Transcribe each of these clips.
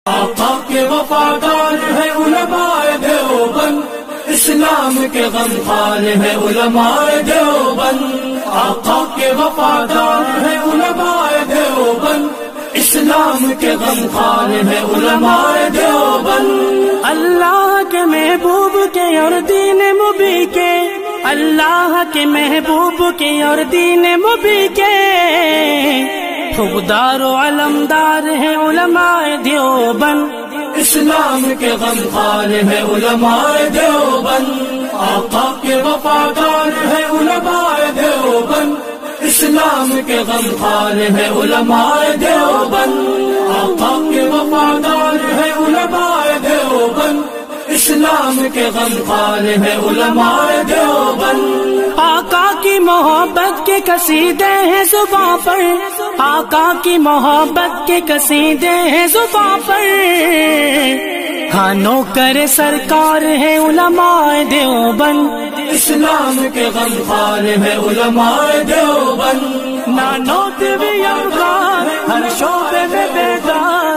آقا کے وفادار ہے علماء دیوبند، اسلام کے غمخوار ہے علماء دیوبند، آقا کے وفادار ہے علماء دیوبند، اسلام کے غمخوار ہے علماء دیوبند۔ اللہ کے محبوب کے اور دین مبی کے، اللہ کے محبوب کے اور دین مبی کے خوددار و علمدار ہے علماء دیوبند، اسلام کے غمخوار ہے علماء دیوبند، آقا کے وفادار ہے علماء دیوبند، اسلام کے غمخوار ہے علماء دیوبند، آقا کے وفادار ہے علماء دیوبند، اسلام کے غمخوار ہے علماء دیوبند۔ آقا کی محبت کے قصیدے ہیں زباں پر، آقا کی محبت کے قصیدے ہیں زباں پر، ہاں نوکر سرکار ہے علماء دیوبند، اسلام کے غمخوار ہے علماء دیوبند، نانوت بھی یار ہر شعبے میں بیدار،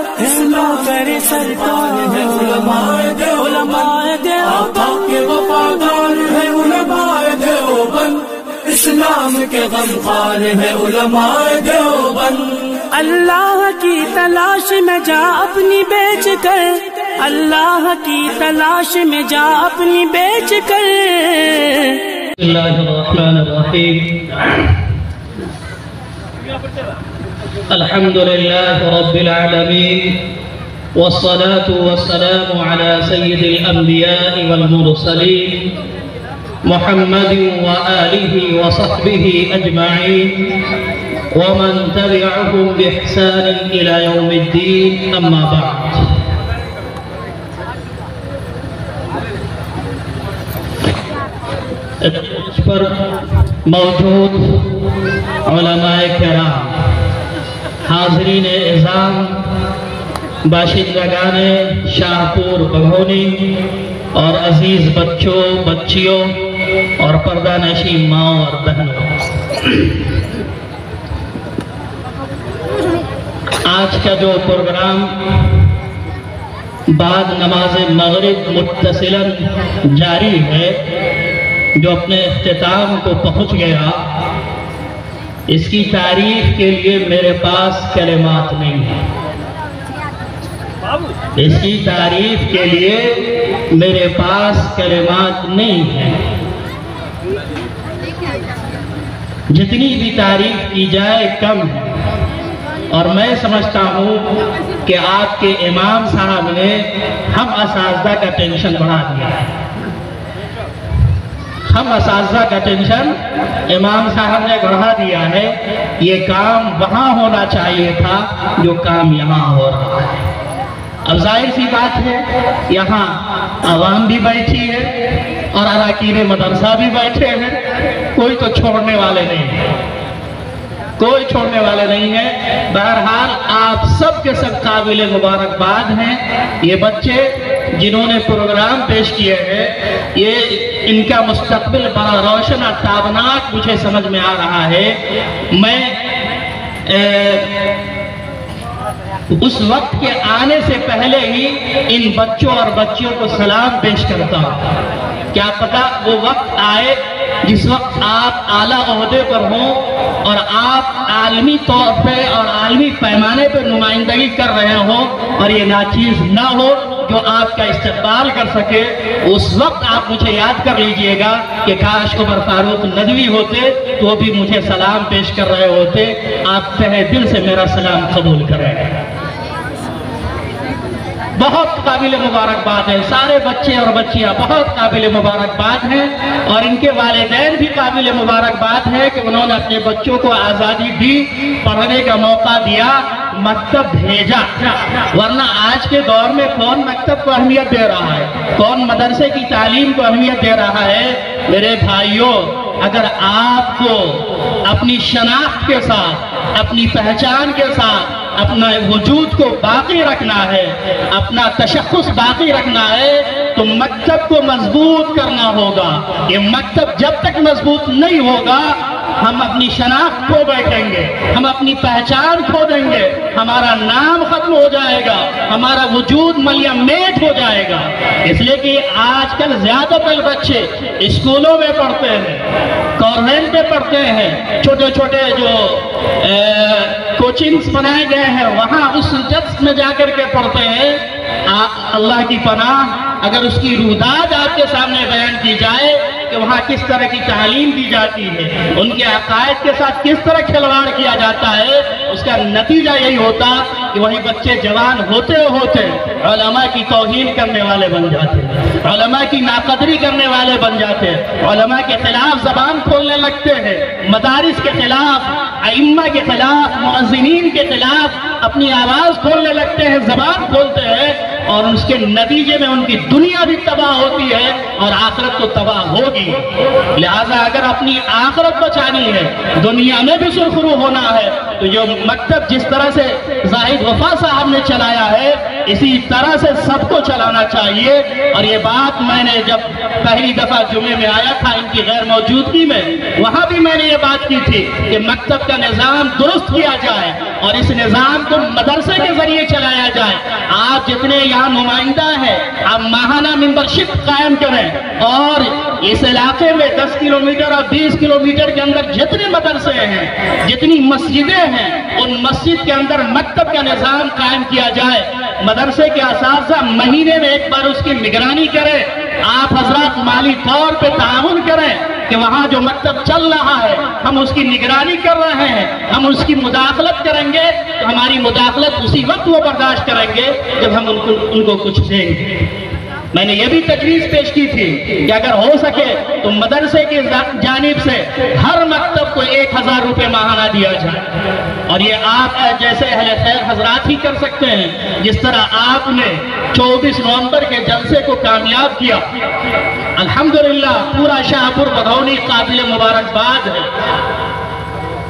نوکر سرکار ہے علماء دیوبند، آقا کے وفادار ہے علماء دیوبند، اسلام کے غمخوار ہے علماء دیوبند۔ اللہ کی تلاش میں جا اپنی بیچ کر، اللہ کی تلاش میں جا اپنی بیچ کر، بسم اللہ الرحمن الرحیم، الحمد للہ رب العالمین، والصلاة والسلام على سید الانبیاء والمرسلین محمد وآلہ وصحبہ اجمعین ومن تبعهم بإحسان إلى يوم الدين، اما بعد۔ اس پر موجود علماء کرام، حاضرین اعظام، باشندگان شاہپور بگھونی اور عزیز بچوں بچیوں اور پردہ نشین ماں اور بہنوں، آج کا جو پروگرام بعد نماز مغرب متصلاً جاری ہے، جو اپنے اختتام کو پہنچ گیا، اس کی تعریف کے لیے میرے پاس کلمات نہیں ہیں، اس کی تعریف کے لیے میرے پاس کلمات نہیں ہیں، جتنی بھی تعریف کی جائے کم ہے، اور میں سمجھتا ہوں کہ آپ کے امام صاحب نے ہم اساتذہ کا ٹینشن بڑھا دیا ہے، ہم اساتذہ کا ٹینشن امام صاحب نے بڑھا دیا ہے، یہ کام وہاں ہونا چاہیے تھا جو کام یہاں ہو رہا ہے۔ اب ظاہر سی بات ہے، یہاں عوام بھی بیٹھی ہے اور اراکین مدرسہ بھی بیٹھے ہیں، کوئی تو چھوڑنے والے نہیں ہیں، کوئی چھوڑنے والے نہیں ہیں۔ بہرحال آپ سب کے سب قابل مبارکباد ہیں، یہ بچے جنہوں نے پروگرام پیش کیے ہیں، یہ ان کا مستقبل بڑا روشن اور تابناک مجھے سمجھ میں آ رہا ہے۔ میں اس وقت کے آنے سے پہلے ہی ان بچوں اور بچیوں کو سلام پیش کرتا ہوں، کیا پتہ وہ وقت آئے جس وقت آپ اعلیٰ عہدے پر ہوں اور آپ عالمی طور پہ اور عالمی پیمانے پہ نمائندگی کر رہے ہوں، اور یہ ناچیز نہ ہو جو آپ کا استقبال کر سکے۔ اس وقت آپ مجھے یاد کر لیجئے گا کہ کاش عمر فاروق ندوی ہوتے تو وہ بھی مجھے سلام پیش کر رہے ہوتے۔ آپ تہہ دل سے میرا سلام قبول کریں۔ بہت قابل مبارکباد ہے، سارے بچے اور بچیاں بہت قابل مبارکباد ہیں، اور ان کے والدین بھی قابل مبارکباد ہے کہ انہوں نے اپنے بچوں کو آزادی دی، پڑھنے کا موقع دیا، مکتب بھیجا، ورنہ آج کے دور میں کون مکتب کو اہمیت دے رہا ہے، کون مدرسے کی تعلیم کو اہمیت دے رہا ہے۔ میرے بھائیوں، اگر آپ کو اپنی شناخت کے ساتھ، اپنی پہچان کے ساتھ اپنا وجود کو باقی رکھنا ہے، اپنا تشخص باقی رکھنا ہے، تو مکتب کو مضبوط کرنا ہوگا۔ یہ مکتب جب تک مضبوط نہیں ہوگا ہم اپنی شناخت کھو بیٹھیں گے، ہم اپنی پہچان کھو دیں گے، ہمارا نام ختم ہو جائے گا، ہمارا وجود ملیا میٹ ہو جائے گا۔ اس لیے کہ آج کل زیادہ تر بچے اسکولوں میں پڑھتے ہیں، کانوینٹ میں پڑھتے ہیں، چھوٹے چھوٹے جو کوچنگز بنائے گئے ہیں وہاں اس جلس میں جا کر کے پڑھتے ہیں۔ اللہ کی پناہ اگر اس کی روداد آپ کے سامنے بیان کی جائے کہ وہاں کس طرح کی تعلیم دی جاتی ہے، ان کے عقائد کے ساتھ کس طرح کھلواڑ کیا جاتا ہے، اس کا نتیجہ یہی ہوتا کہ وہی بچے جوان ہوتے ہوتے علماء کی توہین کرنے والے بن جاتے، علماء کی ناقدری کرنے والے بن جاتے، علماء کے خلاف زبان کھولنے لگتے ہیں، مدارس کے خلاف، ائمہ کے خلاف، مؤذنین کے خلاف اپنی آواز کھولنے لگتے ہیں، زبان کھولتے ہیں، اور اس کے نتیجے میں ان کی دنیا بھی تباہ ہوتی ہے اور آخرت تو تباہ ہوگی۔ لہذا اگر اپنی آخرت بچانی ہے، دنیا میں بھی سرخرو ہونا ہے، تو جو مکتب جس طرح سے زاہد وفا صاحب نے چلایا ہے اسی طرح سے سب کو چلانا چاہیے۔ اور یہ بات میں نے جب پہلی دفعہ جمعے میں آیا تھا ان کی غیر موجودگی میں، وہاں بھی میں نے یہ بات کی تھی کہ مکتب کا نظام درست کیا جائے اور اس نظام کو مدرسے کے ذریعے چلایا جائے۔ آپ جتنے یہاں نمائندہ ہیں آپ ماہانہ ممبرشپ قائم کریں، اور اس علاقے میں 10 کلومیٹر اور 20 کلومیٹر کے اندر جتنے مدرسے ہیں، جتنی مسجدیں ہیں، ان مسجد کے اندر مکتب کا نظام قائم کیا جائے۔ مدرسے کے اساتذہ مہینے میں ایک بار اس کی نگرانی کریں، آپ حضرات مالی طور پہ تعاون کریں کہ وہاں جو مکتب چل رہا ہے ہم اس کی نگرانی کر رہے ہیں، ہم اس کی مداخلت کریں گے تو ہماری مداخلت اسی وقت وہ برداشت کریں گے جب ہم ان کو کچھ دیں گے۔ میں نے یہ بھی تجویز پیش کی تھی کہ اگر ہو سکے تو مدرسے کی جانب سے ہر مکتب کو 1000 روپے ماہانہ دیا جائے، اور یہ آپ جیسے اہل خیر حضرات ہی کر سکتے ہیں، جس طرح آپ نے 24 نومبر کے جلسے کو کامیاب کیا۔ الحمدللہ پورا شاہپور بھگونی قابل مبارکباد ہے۔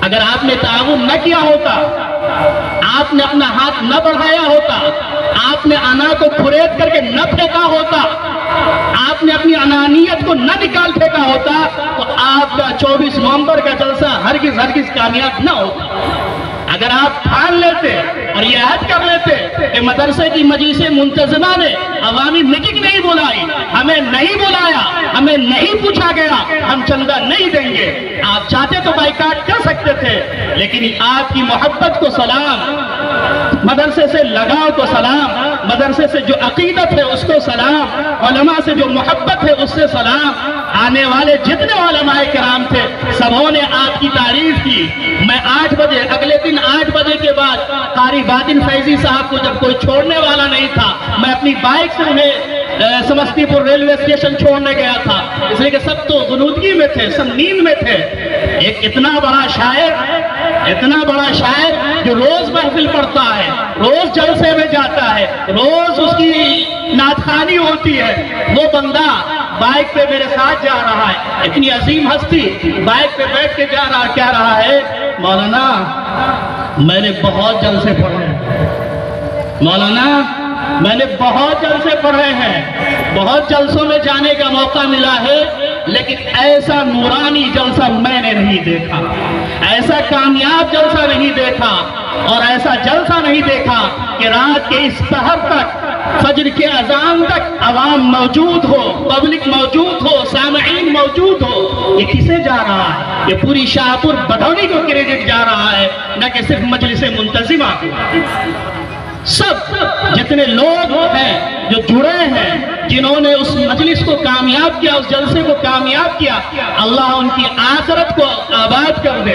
اگر آپ نے تعاون نہ کیا ہوتا، آپ نے اپنا ہاتھ نہ بڑھایا ہوتا، آپ نے انا کو پھریت کر کے نہ پھینکا ہوتا، آپ نے اپنی انانیت کو نہ نکال پھینکا ہوتا، تو آپ کا 24 نومبر کا جلسہ ہرگز کامیاب نہ ہوتا۔ اگر آپ ٹھان لیتے اور یہ عہد کر لیتے کہ مدرسے کی مجلس منتظمہ نے عوامی میٹنگ نہیں بلائی، ہمیں نہیں بلایا، ہمیں نہیں پوچھا گیا، ہم چندہ نہیں دیں گے، آپ چاہتے تو بائیکاٹ کر سکتے تھے، لیکن آپ کی محبت کو سلام، مدرسے سے لگاؤ کو سلام، مدرسے سے جو عقیدت ہے اس کو سلام، علماء سے جو محبت ہے اس سے سلام۔ آنے والے جتنے علماء کرام تھے سبوں نے آپ کی تعریف کی۔ میں 8 بجے اگلے دن 8 بجے کے بعد قاری باطن فیضی صاحب کو جب کوئی چھوڑنے والا نہیں تھا، میں اپنی بائک سے انہیں سمستی پور ریلوے اسٹیشن چھوڑنے گیا تھا، اس لیے کہ سب تو غنودگی میں تھے، سب نیند میں تھے۔ ایک اتنا بڑا شاعر جو روز محفل پڑھتا ہے، روز جلسے میں جاتا ہے، روز اس کی نعت خوانی ہوتی ہے، وہ بندہ بائک پہ میرے ساتھ جا رہا ہے، اتنی عظیم ہستی بائک پہ بیٹھ کے جا رہا، کہہ رہا ہے مولانا میں نے بہت جلسے پڑھے ہیں، مولانا میں نے بہت جلسے پڑھے ہیں، بہت جلسوں میں جانے کا موقع ملا ہے، لیکن ایسا نورانی جلسہ میں نے نہیں دیکھا، ایسا کامیاب جلسہ نہیں دیکھا، اور ایسا جلسہ نہیں دیکھا کہ رات کے اس پہر تک، فجر کے اذان تک عوام موجود ہو، پبلک موجود ہو، سامعین موجود ہو۔ یہ کسے جا رہا ہے؟ یہ پوری شاہپور بھگونی کو کریڈٹ جا رہا ہے، نہ کہ صرف مجلس منتظمہ کو۔ سب جتنے لوگ ہیں جو جڑے ہیں، جنہوں نے اس مجلس کو کامیاب کیا، اس جلسے کو کامیاب کیا، اللہ ان کی آخرت کو آباد کر دے،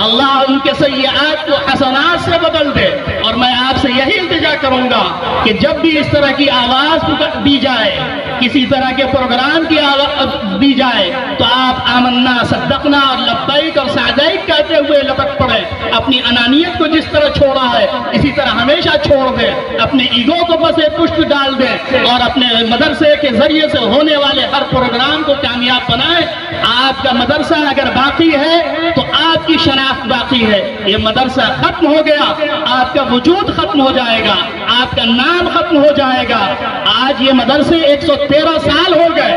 اللہ ان کے سیئات کو حسنات سے بدل دے۔ اور میں آپ سے یہی التجا کروں گا کہ جب بھی اس طرح کی آواز دی جائے، کسی طرح کے پروگرام کی آواز دی جائے، تو آپ آمنا صدقنا اور لبیک اور سعدیک کہتے ہوئے لپٹ پڑے، اپنی انانیت کو جس طرح چھوڑا ہے اسی طرح ہمیشہ چھوڑ دے، اپنے ایگو کو بسے پشت ڈال دے، اور اپنے مدرسے کے ذریعے سے ہونے والے ہر پروگرام کو کامیاب بنائے۔ آپ کا مدرسہ اگر باقی ہے تو آپ کی شناخت باقی ہے، یہ مدرسہ ختم ہو گیا آپ کا وجود ختم ہو جائے گا، آپ کا نام ختم ہو جائے گا۔ آج یہ مدرسے 113 سال ہو گئے،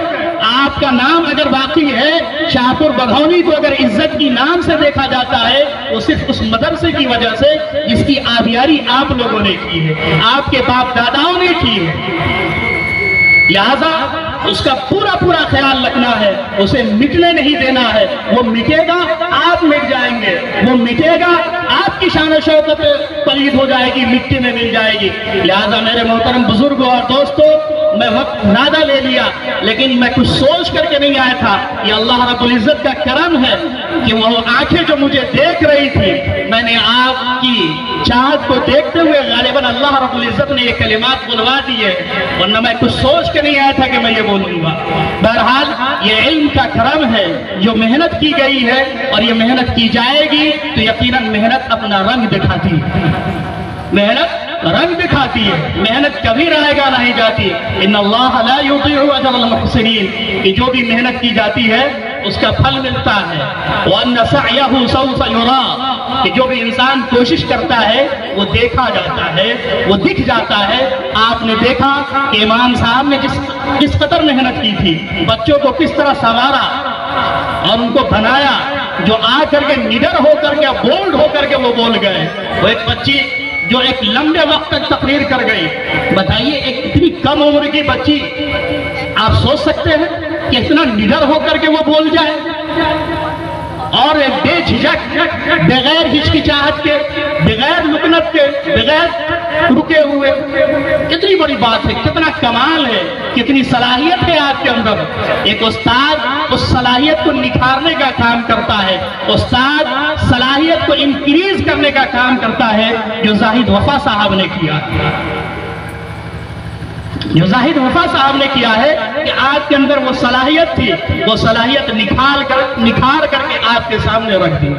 آپ آپ کا نام اگر باقی ہے، شاہپور بغونی کو اگر عزت کی نام سے دیکھا جاتا ہے، وہ صرف اس مدرسے کی وجہ سے جس کی آبیاری آپ لوگوں نے کی ہے، آپ کے باپ داداؤں نے کی ہے۔ لہذا اس کا پورا خیال رکھنا ہے، اسے مٹنے نہیں دینا ہے۔ وہ مٹے گا آپ مٹ جائیں گے، وہ مٹے گا آپ کی شان و شوکت پلید ہو جائے گی، مٹی میں مل جائے گی۔ لہذا میرے محترم بزرگوں اور دوستوں، میں وقت زیادہ لے لیا، لیکن میں کچھ سوچ کر کے نہیں آیا تھا۔ یہ اللہ رب العزت کا کرم ہے کہ وہ آنکھیں جو مجھے دیکھ رہی تھی، میں نے آپ کی چاہت کو دیکھتے ہوئے غالباً اللہ رب العزت نے یہ کلمات بلوا دیے، ورنہ میں کچھ سوچ کے نہیں آیا تھا کہ میں یہ بولوں گا۔ بہرحال یہ علم کا کرم ہے، جو محنت کی گئی ہے اور یہ محنت کی جائے گی تو یقیناً محنت اپنا رنگ دکھاتی ہے، محنت رنگ دکھاتی ہے، محنت کبھی رائے گا نہیں جاتی۔ ان اللہ لا یضیع اجر المحسنین، کہ جو بھی محنت کی جاتی ہے اس کا پھل ملتا ہے۔ وان سعیہ سوف یری، کہ جو بھی انسان کوشش کرتا ہے وہ دیکھا جاتا ہے، وہ دکھ جاتا ہے۔ آپ نے دیکھا کہ امام صاحب نے کس قدر محنت کی تھی، بچوں کو کس طرح سنوارا اور ان کو بنایا، جو آ کر کے نڈر ہو کر کے بولڈ ہو کر کے وہ بول گئے۔ وہ ایک بچی جو ایک لمبے وقت تک تقریر کر گئی، بتائیے ایک اتنی کم عمر کی بچی، آپ سوچ سکتے ہیں کہ اتنا نڈر ہو کر کے وہ بول جائے اور بے جھجک، بغیر ہچکچاہٹ کے، بغیر لکنت کے، بغیر رکے ہوئے۔ کتنی بڑی بات ہے، کتنا کمال ہے، کتنی صلاحیت ہے آپ کے اندر۔ ایک استاد اس صلاحیت کو نکھارنے کا کام کرتا ہے، استاد صلاحیت کو انکریز کرنے کا کام کرتا ہے، جو زاہد وفا صاحب نے کیا، جو زاہد وفا صاحب نے کیا ہے کہ آپ کے اندر وہ صلاحیت تھی، وہ صلاحیت نکھار کر کے آپ کے سامنے رکھ دی۔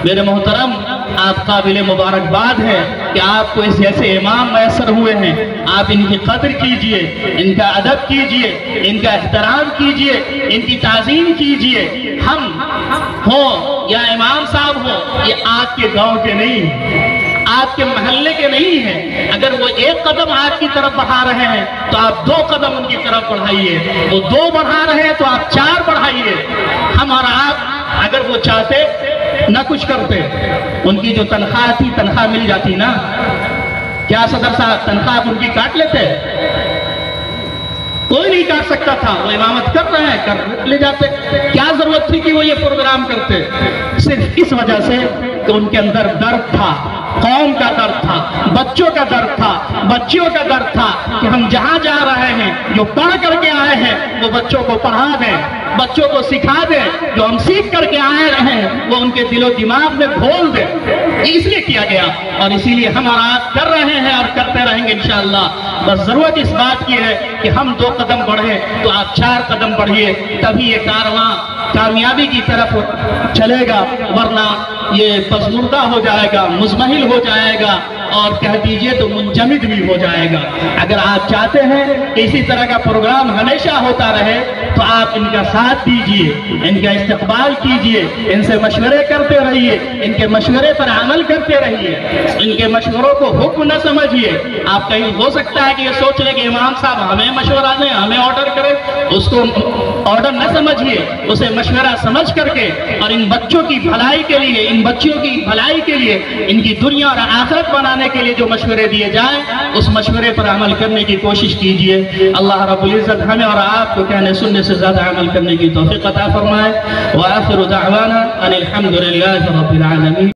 میرے محترم، آپ قابل مبارکباد ہیں کہ آپ کو اس جیسے امام میسر ہوئے ہیں۔ آپ ان کی قدر کیجئے، ان کا ادب کیجئے، ان کا احترام کیجئے، ان کی تعظیم کیجئے۔ ہم ہو یا امام صاحب ہو، یہ آپ کے گاؤں کے نہیں، آپ کے محلے کے نہیں ہیں۔ اگر وہ ایک قدم آپ کی طرف بڑھا رہے ہیں تو آپ 2 قدم ان کی طرف بڑھائیے، وہ 2 بڑھا رہے ہیں تو آپ 4 بڑھائیے۔ ہم اور آپ اگر وہ چاہتے نہ کچھ کرتے، ان کی جو تنخواہ تھی تنخواہ مل جاتی نا، کیا صدر صاحب تنخواہ ان کی کاٹ لیتے؟ کوئی نہیں کاٹ سکتا تھا، وہ امامت کر رہے ہیں، کر لے جاتے۔ کیا ضرورت تھی کہ وہ یہ پروگرام کرتے؟ صرف اس وجہ سے کہ ان کے اندر درد تھا، قوم کا درد تھا، بچوں کا درد تھا، بچیوں کا درد تھا کہ ہم جہاں جا رہے ہیں، جو پڑھ کر کے آئے ہیں وہ بچوں کو پڑھا دیں، بچوں کو سکھا دیں، جو ہم سیکھ کر کے آئے ہیں وہ ان کے دل و دماغ میں گھول دیں۔ یہ اس لیے کیا گیا اور اسی لیے ہم اور آپ کر رہے ہیں اور کرتے رہیں گے انشاءاللہ۔ بس ضرورت اس بات کی ہے کہ ہم 2 قدم بڑھیں تو آپ 4 قدم بڑھیے، تبھی یہ کارواں کامیابی کی طرف چلے گا، ورنہ یہ پسمردہ ہو جائے گا، مزمحل ہو جائے گا اور کہہ دیجئے تو منجمد بھی ہو جائے گا۔ اگر آپ چاہتے ہیں کہ اسی طرح کا پروگرام ہمیشہ ہوتا رہے تو آپ ان کا ساتھ دیجئے، ان کا استقبال کیجئے، ان سے مشورے کرتے رہیے، ان کے مشورے پر عمل کرتے رہیے، ان کے مشوروں کو حکم نہ سمجھیے۔ آپ کہیں ہو سکتا ہے کہ یہ سوچ لیں کہ امام صاحب ہمیں مشورہ دیں، ہمیں آرڈر کریں، اس کو آرڈر نہ سمجھیے، اسے مشورہ سمجھ کر کے اور ان بچوں کی بھلائی کے لیے، ان بچیوں کی بھلائی کے لیے، ان کی دنیا اور آخرت بنانے کے لیے جو مشورے دیے جائیں اس مشورے پر عمل کرنے کی کوشش کیجئے۔ اللہ رب العزت ہمیں اور آپ کو کہنے سننے سے زیادہ عمل کرنے کی توفیق عطا فرمائے۔ وآخر دعوانا ان الحمد للہ رب العالمین۔